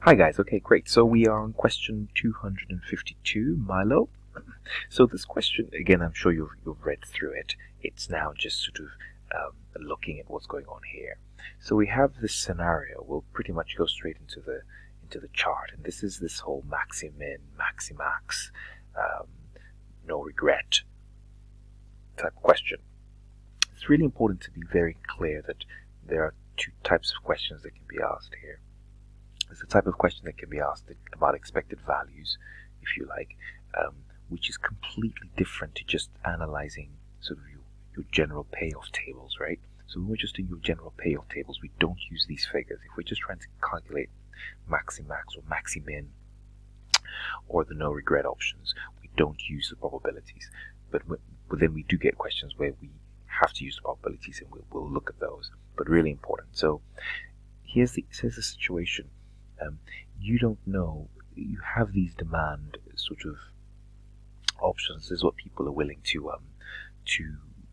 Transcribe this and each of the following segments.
Hi guys, okay, great. So we are on question 252, Milo. So this question, again, I'm sure you've read through it. It's now just sort of looking at what's going on here. So we have this scenario. We'll pretty much go straight into the chart, and this is this whole maxi-min, maxi-max, no regret type of question. It's really important to be very clear that there are two types of questions that can be asked here. There's a type of question that can be asked about expected values, if you like, which is completely different to just analyzing sort of your general payoff tables, right? So when we're just doing your general payoff tables, we don't use these figures. If we're just trying to calculate maxi-max or maxi-min or the no regret options, we don't use the probabilities. But then we do get questions where we have to use the probabilities, and we'll look at those. But really important. So here's the situation. You don't know, you have these demand sort of options. This is what people are willing to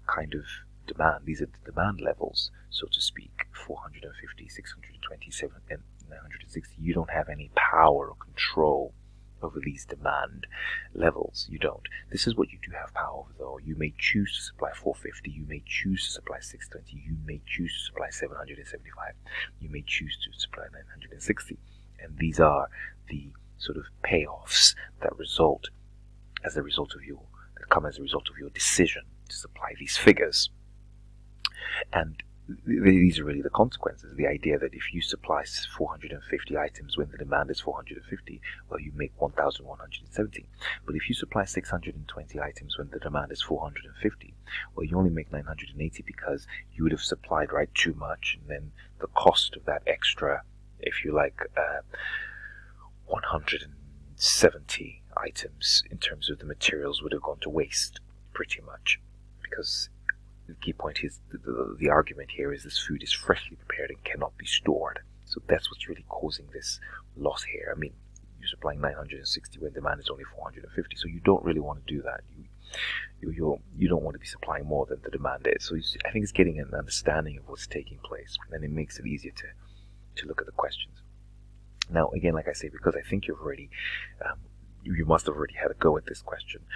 kind of demand. These are the demand levels, so to speak. 450, 627, and 960. You don't have any power or control over these demand levels. You don't. This is what you do have power over, though. You may choose to supply 450, you may choose to supply 620, you may choose to supply 775, you may choose to supply 960. And these are the sort of payoffs that come as a result of your decision to supply these figures. And these are really the consequences. The idea that if you supply 450 items when the demand is 450, well, you make 1,170. But if you supply 620 items when the demand is 450, well, you only make 980 because you would have supplied too much, and then the cost of that extra, if you like, 170 items in terms of the materials would have gone to waste, pretty much, because the key point is the argument here is this food is freshly prepared and cannot be stored. So that's what's really causing this loss here. I mean, you're supplying 960 when demand is only 450, so you don't really want to do that. You don't want to be supplying more than the demand is. So I think it's getting an understanding of what's taking place, and it makes it easier to look at the questions. Now, again, like I say, because I think you've already you must have already had a go at this question.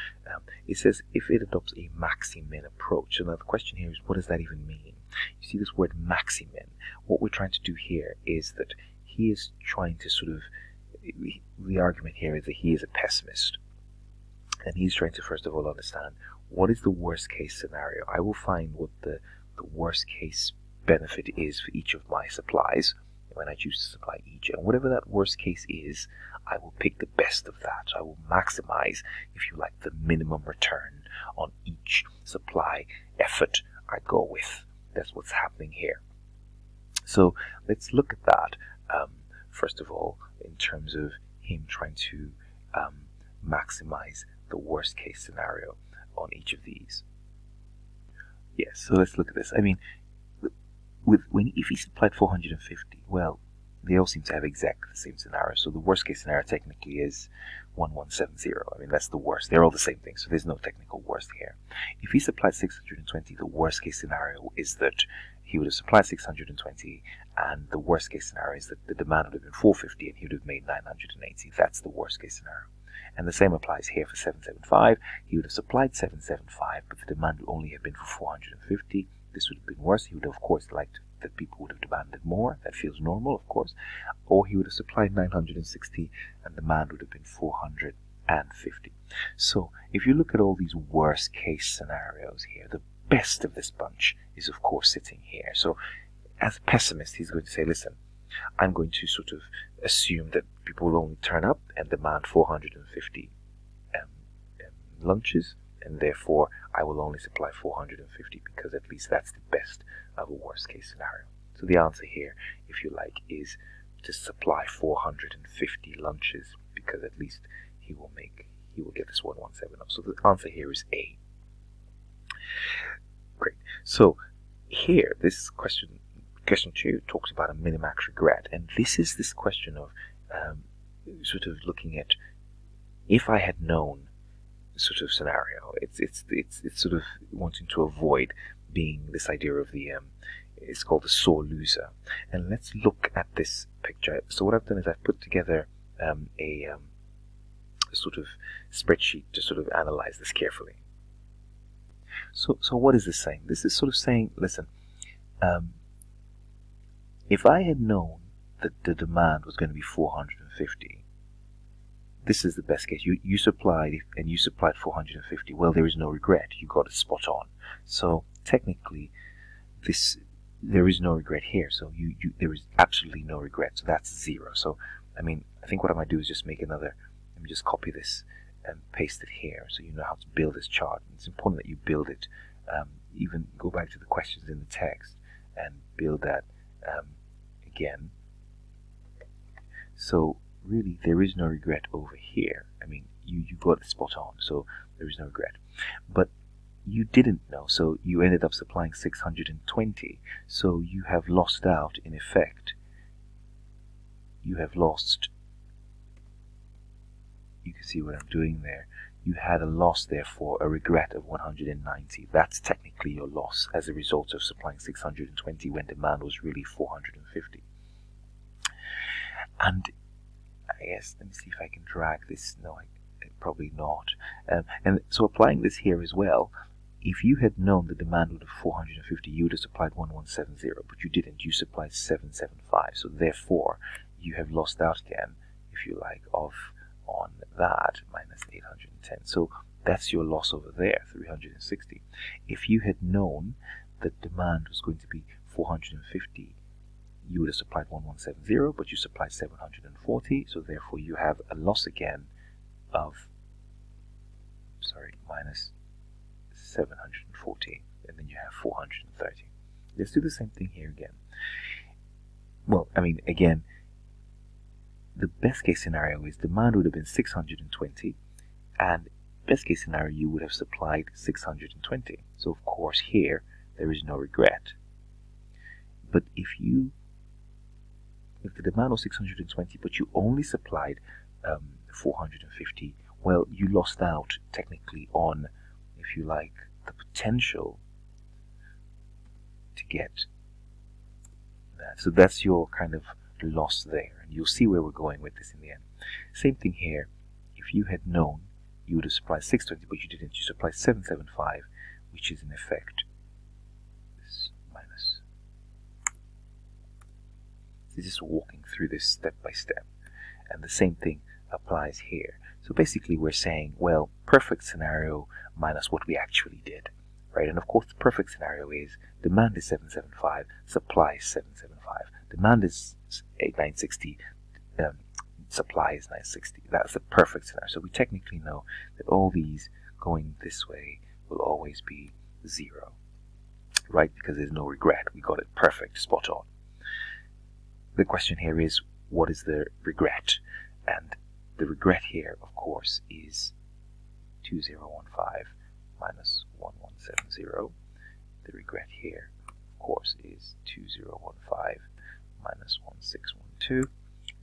It says if it adopts a maxi-min approach. So now the question here is, what does that even mean? You see this word maxi-min. What we're trying to do here is that he is trying to sort of, the argument here is that he is a pessimist. And he's trying to first of all understand what is the worst case scenario. I will find what the worst case benefit is for each of my supplies when I choose to supply each, and whatever that worst case is, I will pick the best of that. So I will maximize, if you like, the minimum return on each supply effort I go with. That's what's happening here. So let's look at that first of all, in terms of him trying to maximize the worst case scenario on each of these. Yes, so let's look at this. I mean, if he supplied 450, well, they all seem to have exactly the same scenario. So the worst case scenario technically is 1170. I mean, that's the worst. They're all the same thing, so there's no technical worst here. If he supplied 620, the worst case scenario is that he would have supplied 620, and the worst case scenario is that the demand would have been 450 and he would have made 980. That's the worst case scenario. And the same applies here for 775. He would have supplied 775, but the demand would only have been for 450. This would have been worse. He would have, of course, liked that people would have demanded more. That feels normal, of course. Or he would have supplied 960 and demand would have been 450. So if you look at all these worst case scenarios here, the best of this bunch is, of course, sitting here. So as a pessimist, he's going to say, listen, I'm going to sort of assume that people will only turn up and demand 450 lunches, and therefore I will only supply 450 because at least that's the best of a worst case scenario. So the answer here, if you like, is to supply 450 lunches because at least he will get this 1170. So the answer here is A. Great. So here, this question 2 talks about a minimax regret, and this is this question of sort of looking at if I had known sort of scenario. It's sort of wanting to avoid being this idea of the is called the sore loser. And let's look at this picture. So what I've done is I've put together a sort of spreadsheet to sort of analyze this carefully. So what is this saying? This is sort of saying, listen, if I had known that the demand was going to be 450, this is the best case. You supplied, and you supplied 450. Well, there is no regret. You got it spot on. So technically, there is no regret here. So there is absolutely no regret. So that's 0. So I mean, I think what I might do is just make another. Let me just copy this and paste it here, so you know how to build this chart. And it's important that you build it. Even go back to the questions in the text and build that again. So really, there is no regret over here. I mean, you got it spot on, so there is no regret. But you didn't know, so you ended up supplying 620. So you have lost out, in effect. You have lost. You can see what I'm doing there. You had a loss there for a regret of 190. That's technically your loss as a result of supplying 620 when demand was really 450. And I guess, let me see if I can drag this. No, probably not. And so applying this here as well, if you had known the demand would have 450, you would have supplied 1170, but you didn't. You supplied 775. So therefore, you have lost out again, if you like, on that minus 810. So that's your loss over there, 360. If you had known that demand was going to be 450, you would have supplied 1170, but you supplied 740. So therefore, you have a loss again of, minus 740, and then you have 430. Let's do the same thing here again. Well, I mean, again, the best case scenario is demand would have been 620, and best case scenario you would have supplied 620. So of course here there is no regret. But if the demand was 620 but you only supplied 450, well, you lost out technically on, if you like, the potential to get that. So that's your kind of loss there, and you'll see where we're going with this in the end. Same thing here. If you had known, you would have supplied 620, but you didn't. You supplied 775, which is in effect this minus. This is walking through this step by step, and the same thing applies here. So basically we're saying, well, perfect scenario minus what we actually did, right? And of course the perfect scenario is demand is 775, supply is 775. Demand is 960, supply is 960. That's the perfect scenario. So we technically know that all these going this way will always be 0, right? Because there's no regret. We got it perfect, spot on. The question here is, what is the regret? And the regret here, of course, is 2015 minus 1170. The regret here, of course, is 2015 minus 1612.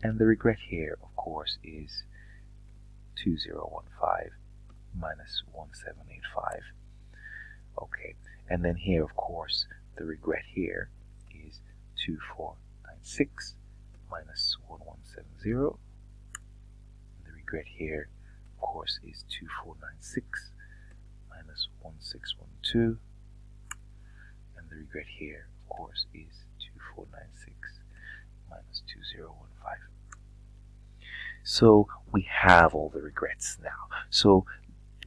And the regret here, of course, is 2015 minus 1785. Okay, and then here, of course, the regret here is 2496 minus 1170. The regret here, of course, is 2496 minus 1612. And the regret here, of course, is 2496 minus 2015. So we have all the regrets now. So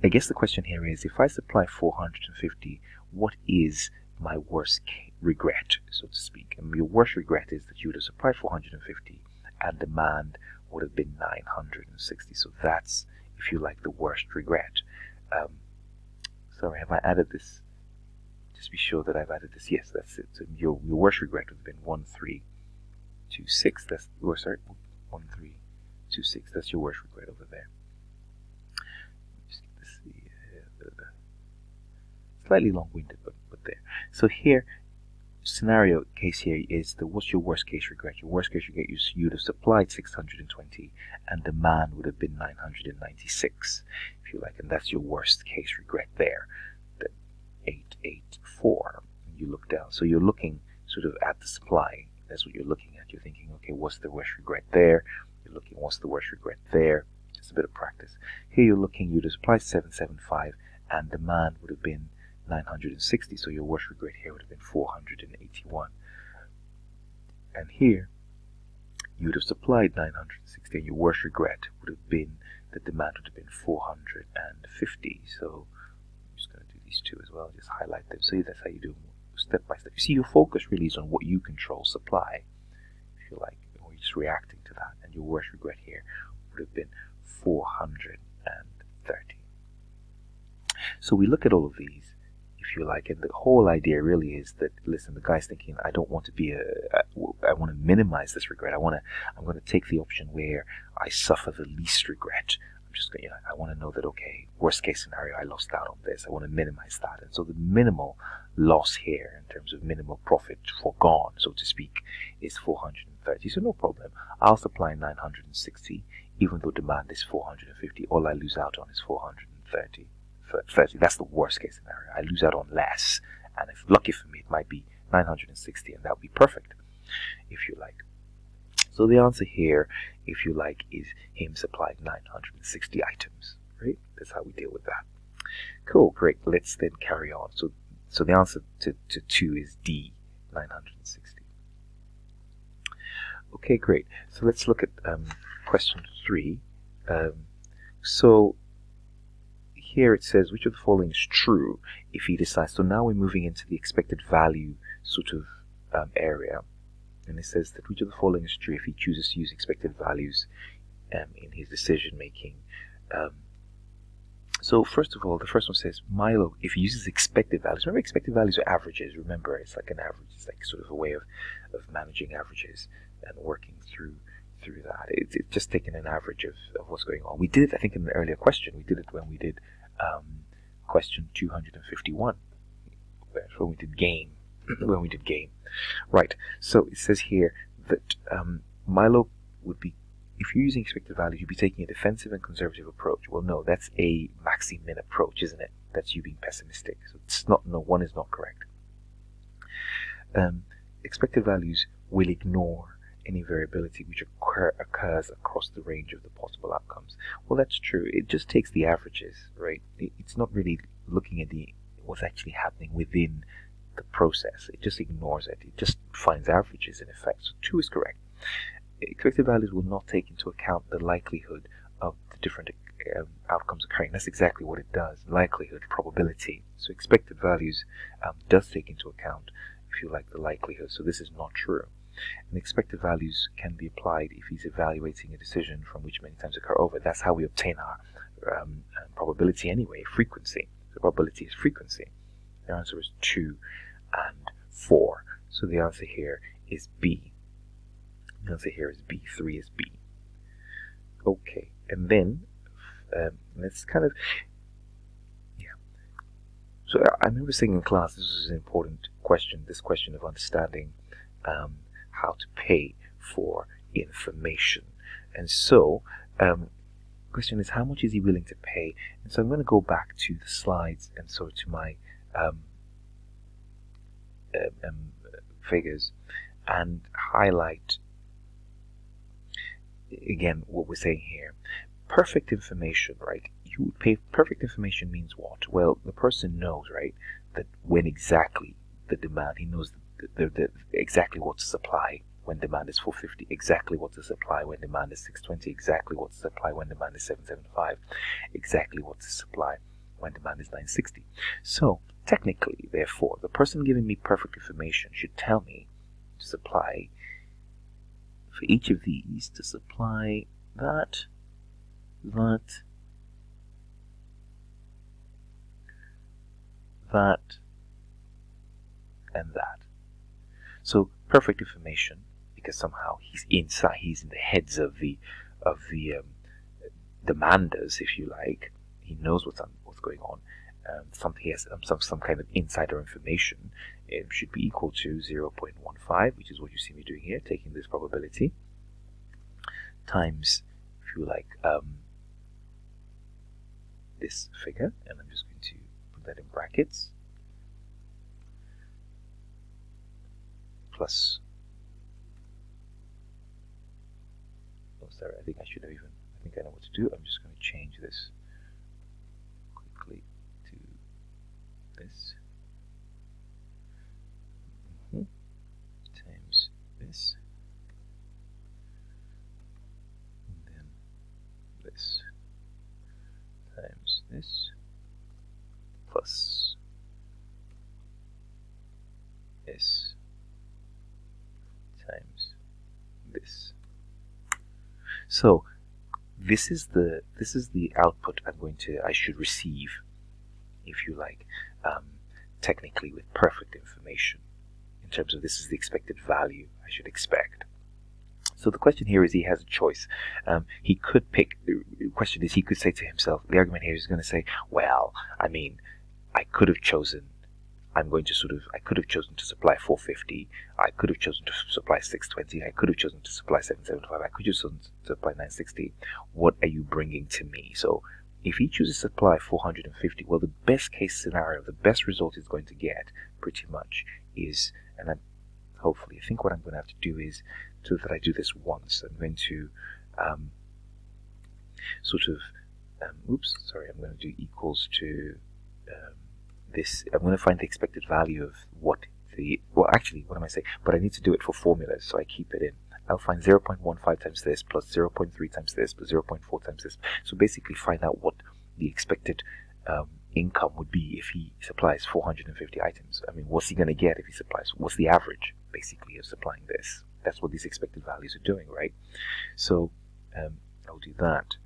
I guess the question here is, if I supply 450, what is my worst regret, so to speak? And your worst regret is that you would have supplied 450 and demand would have been 960. So that's, if you like, the worst regret. Sorry, have I added this? Just be sure that I've added this. Yes, that's it. So your worst regret would have been 1326. That's, or sorry, 1326. That's your worst regret over there. Slightly long-winded, but there. So here, scenario case here is what's your worst case regret? Your worst case regret is you would have supplied 620 and demand would have been 996, if you like, and that's your worst case regret there. The 884. You look down, so you're looking sort of at the supply. That's what you're looking at. You're thinking, okay, what's the worst regret there? You're looking, what's the worst regret there? Just a bit of practice. Here you're looking, you'd have supplied 775 and demand would have been 960, so your worst regret here would have been 481. And here you would have supplied 960 and your worst regret would have been, the demand would have been 450. So I'm just going to do these two as well, just highlight them. So that's how you do step by step. You see, your focus really is on what you control, supply, if you like, or you're just reacting to that, and your worst regret here would have been 430. So we look at all of these, if you like, and the whole idea really is that, listen, the guy's thinking, I don't want to be I want to minimize this regret. I'm going to take the option where I suffer the least regret. I'm just going, I want to know that, okay, worst case scenario, I lost out on this. I want to minimize that. And so the minimal loss here, in terms of minimal profit foregone, so to speak, is 430. So no problem. I'll supply 960, even though demand is 450. All I lose out on is 430. That's the worst case scenario. I lose out on less, and if lucky for me, it might be 960, and that would be perfect, if you like. So the answer here, if you like, is him supplying 960 items, right? That's how we deal with that. Cool, great. Let's then carry on. So the answer to 2 is D, 960. Okay, great. So let's look at question 3. So here it says, which of the following is true if he decides? So now we're moving into the expected value sort of area. And it says that which of the following is true if he chooses to use expected values in his decision making. So first of all, the first one says, Milo, if he uses expected values, remember expected values are averages. Remember, it's like an average. It's like sort of a way of managing averages and working through that. It's just taking an average of what's going on. We did it, I think, in an earlier question. We did it when we did question 251, when we did game. Right. So it says here that Milo would be, if you're using expected values, you'd be taking a defensive and conservative approach. Well, no, that's a maxi-min approach, isn't it? That's you being pessimistic. So it's not. No, one is not correct. Expected values will ignore any variability which occurs across the range of the possible outcomes. Well, that's true. It just takes the averages, right? It's not really looking at what's actually happening within the process. It just ignores it. It just finds averages in effect. So 2 is correct. Expected values will not take into account the likelihood of the different outcomes occurring. That's exactly what it does. Likelihood, probability. So expected values does take into account, if you like, the likelihood. So this is not true. And expected values can be applied if he's evaluating a decision from which many times occur over. That's how we obtain our probability anyway, frequency. The probability is frequency. The answer is 2 and 4. So the answer here is B. The answer here is B. 3 is B. Okay, and then let's kind of, So I remember saying in class this was an important question, this question of understanding how to pay for information. And so the question is, how much is he willing to pay? And so I'm going to go back to the slides and so to my figures and highlight again what we're saying here. Perfect information, right? You would pay. Perfect information means what? Well, the person knows, right, that when exactly the demand, he knows exactly what to supply when demand is 450, exactly what to supply when demand is 620, exactly what to supply when demand is 775, exactly what to supply when demand is 960. So technically, therefore, the person giving me perfect information should tell me to supply, for each of these, to supply that, and that. So perfect information, because somehow he's inside, he's in the heads of the demanders, if you like. He knows what's going on. He has some kind of insider information. It should be equal to 0.15, which is what you see me doing here, taking this probability times, if you like, this figure, and I'm just going to put that in brackets. plus. Oh, sorry, I think I should have even. I think I know what to do. I'm just going to change this quickly to this. Times this. And then this. Times this. Plus this. Times this. So this is the output I should receive, if you like, technically with perfect information in terms of this is the expected value I should expect. So the question here is he has a choice. He could pick. The question is he could say to himself. The argument here is going to say, well, I mean, I could have chosen. I could have chosen to supply 450. I could have chosen to supply 620. I could have chosen to supply 775. I could have chosen to supply 960. What are you bringing to me? So if he chooses to supply 450, well, the best case scenario, the best result he's going to get, pretty much, is, and hopefully, I think what I'm going to have to do is, so that I do this once, I'm going to I'm going to do equals to this. I'm going to find the expected value of what what am I saying? But I need to do it for formulas, so I keep it in. I'll find 0.15 times this, plus 0.3 times this, plus 0.4 times this. So basically find out what the expected income would be if he supplies 450 items. I mean, what's he going to get if he supplies? What's the average, basically, of supplying this? That's what these expected values are doing, right? So I'll do that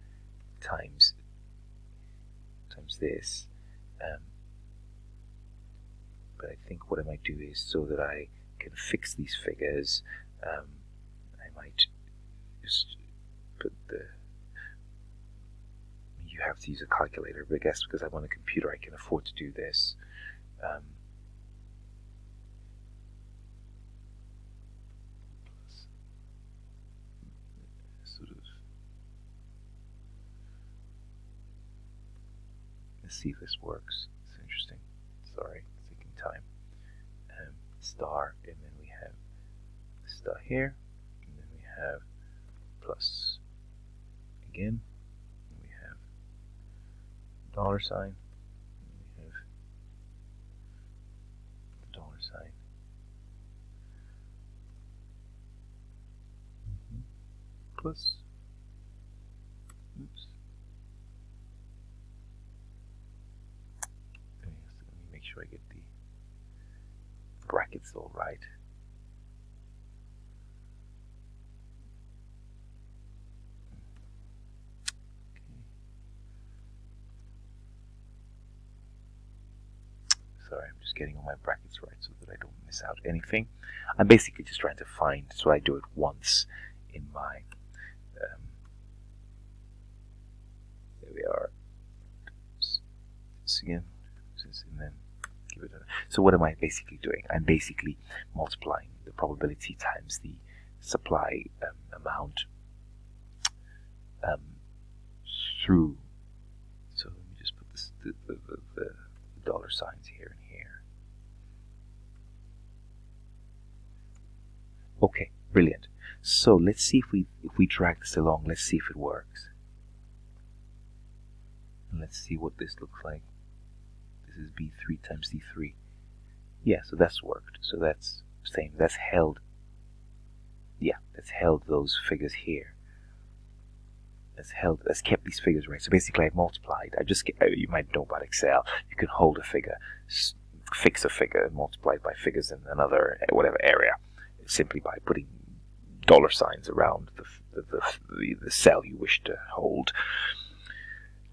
times this. But I think what I might do is, so that I can fix these figures, I might just put you have to use a calculator, but I guess because I'm on a computer I can afford to do this. Let's see if this works. It's interesting. Sorry, it's taking time. Star, and then we have star here, and then we have plus again, and we have dollar sign, and we have the dollar sign, plus, oops, let me make sure I get the brackets all right. Sorry, I'm just getting all my brackets right so that I don't miss out anything. I'm basically just trying to find, so I do it once in my, there we are, this again, and then give it a, so what am I basically doing? I'm basically multiplying the probability times the supply amount through, so let me just put this, the dollar signs here and here. Okay, brilliant. So let's see if we drag this along. Let's see if it works. And let's see what this looks like. This is B3 times D3. Yeah, so that's worked. So that's same. That's held. Yeah, that's held those figures here. That's kept these figures right. So basically, I multiplied. You might know about Excel. You can hold a figure, fix a figure, and multiply it by figures in another whatever area, simply by putting dollar signs around the cell you wish to hold.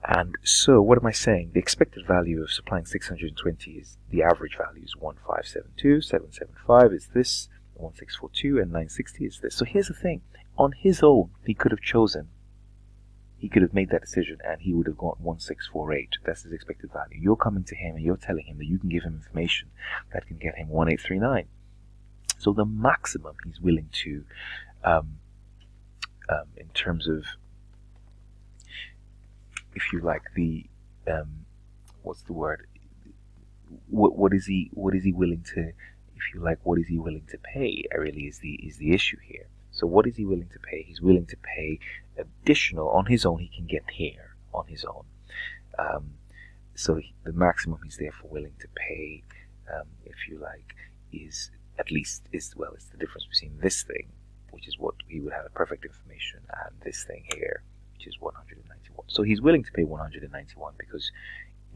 And so, what am I saying? The expected value of supplying 620 is the average value is 1572, 775 is this, 1642, and 960 is this. So here's the thing: on his own, he could have chosen. He could have made that decision and he would have got 1648. That's his expected value. You're coming to him and you're telling him that you can give him information that can get him 1839. So the maximum he's willing to, in terms of, if you like, the, what's the word? What is he willing to, if you like, what is he willing to pay? Really is the issue here. So what is he willing to pay? He's willing to pay additional on his own. He can get here on his own. So the maximum he's therefore willing to pay, if you like, is at least it's the difference between this thing, which is what he would have a perfect information, and this thing here, which is 191. So he's willing to pay 191 because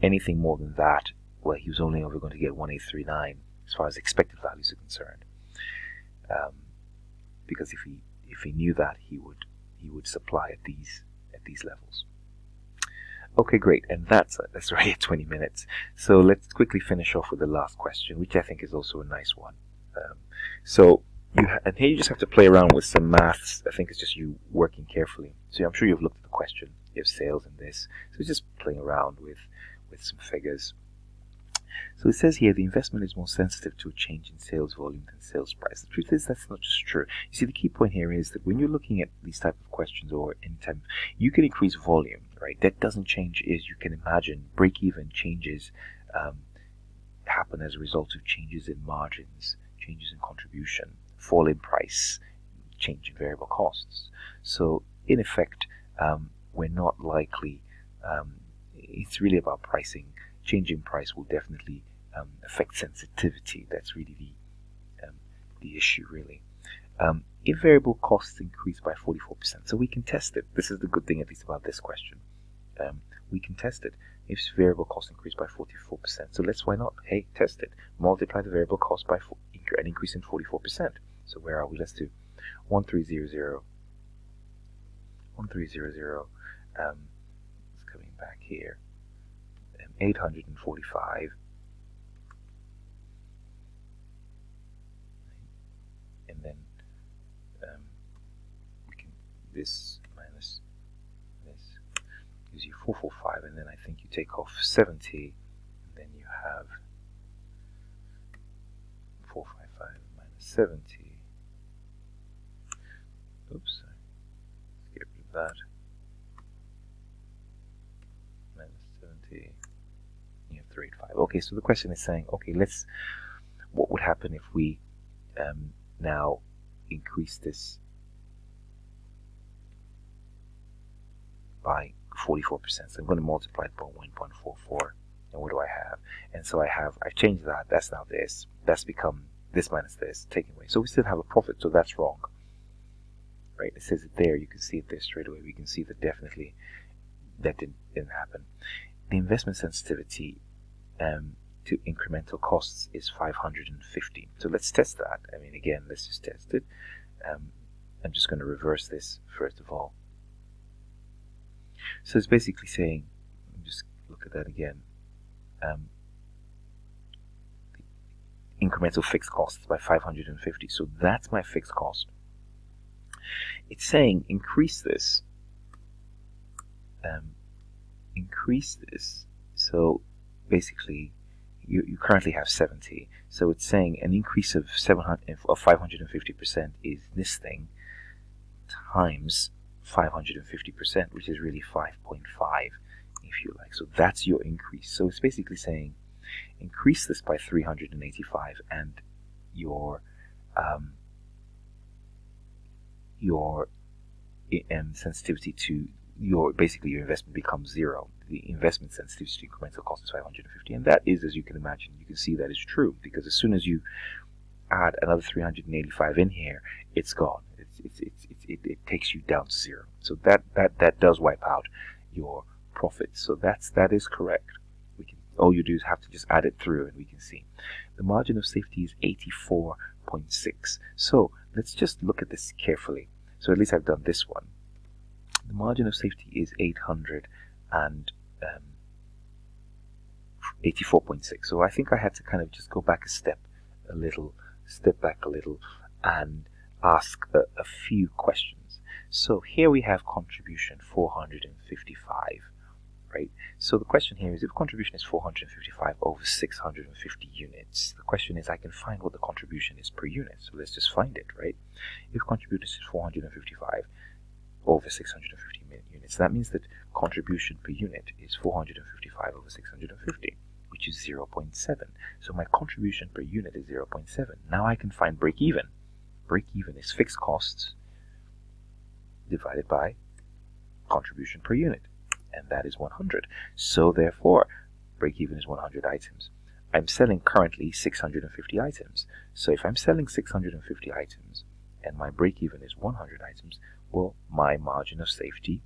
anything more than that, well, he was only ever going to get 1839 as far as expected values are concerned. Because if he knew that, he would supply at these levels. Okay, great, and that's already at 20 minutes. So let's quickly finish off with the last question, which I think is also a nice one. And here you just have to play around with some maths. I think it's just you working carefully. So I'm sure you've looked at the question. You have sales in this, so it's just playing around with some figures. So it says here the investment is more sensitive to a change in sales volume than sales price. The truth is that's not just true. You see, the key point here is that when you're looking at these type of questions, or in time, you can increase volume, right? That doesn't change. Is you can imagine break-even changes happen as a result of changes in margins, changes in contribution, fall in price, change in variable costs. So in effect, we're not likely. It's really about pricing. Change in price will definitely affect sensitivity. That's really the issue, really. If variable costs increase by 44%, so we can test it. This is the good thing, at least, about this question. We can test it. If variable costs increase by 44%, so why not? Hey, test it. Multiply the variable cost by an increase in 44%. So where are we? Let's do 1300. 1300. It's coming back here. 845, and then we can this minus this gives you 445, and then I think you take off 70, and then you have 455 minus 70. Oops, let's get rid of that. Minus 70. 385. Okay, so the question is saying, okay, what would happen if we now increase this by 44%? So I'm going to multiply it by 1.44, and what do I have? And so I've changed that. That's now this. That's become this minus this, taken away. So we still have a profit, so that's wrong. Right? It says it there. You can see it there straight away. We can see that definitely that didn't happen. The investment sensitivity to incremental costs is 550. So let's test that. I mean, again, let's just test it. I'm just going to reverse this first of all. So it's basically saying, just look at that again. The incremental fixed costs by 550. So that's my fixed cost. It's saying increase this. So basically you currently have 70, so it's saying an increase of 550% is this thing times 550%, which is really 5.5 if you like. So that's your increase. So it's basically saying increase this by 385 and your sensitivity to your investment becomes zero. The investment sensitivity to incremental cost is 550, and that is, as you can imagine, you can see that is true, because as soon as you add another 385 in here, it's gone. It takes you down to zero. So that does wipe out your profits. So that is correct. All you do is have to just add it through, and we can see the margin of safety is 84.6. So let's just look at this carefully. So at least I've done this one. The margin of safety is 884.6. So I think I had to kind of just go back step back a little, and ask a few questions. So here we have contribution 455, right? So the question here is, if contribution is 455 over 650 units, the question is, I can find what the contribution is per unit. So let's just find it, right? If contribution is 455 over 650 units, that means that contribution per unit is 455 over 650, which which is 0.7. So my contribution per unit is 0.7. Now I can find break even. Break even is fixed costs divided by contribution per unit, and that is 100. So therefore, break even is 100 items. I'm selling currently 650 items. So if I'm selling 650 items and my break even is 100 items, well, my margin of safety,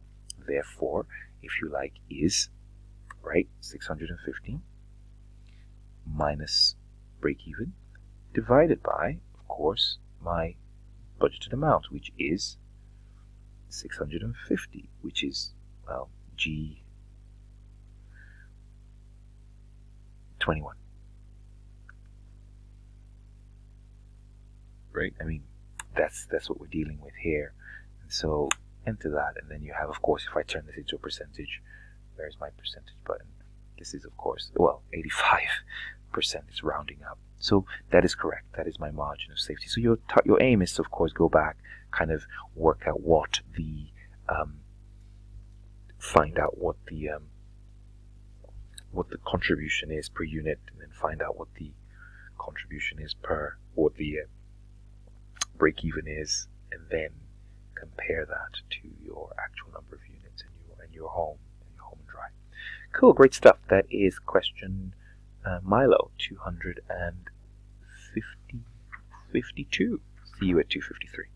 therefore, if you like, is, right, 650 minus break even divided by, of course, my budgeted amount, which is 650, which is, well, G21. Right? I mean, that's what we're dealing with here. And so enter that, and then you have, of course, if I turn this into a percentage, where's my percentage button? This is, of course, well, 85% is rounding up. So that is correct. That is my margin of safety. So your aim is to, of course, go back, kind of work out what the find out what the contribution is per unit, and then find out what the contribution is per, what the break even is, and then compare that to your actual number of units in your home and dry. Cool, great stuff. That is question Milo 252. See you at 253.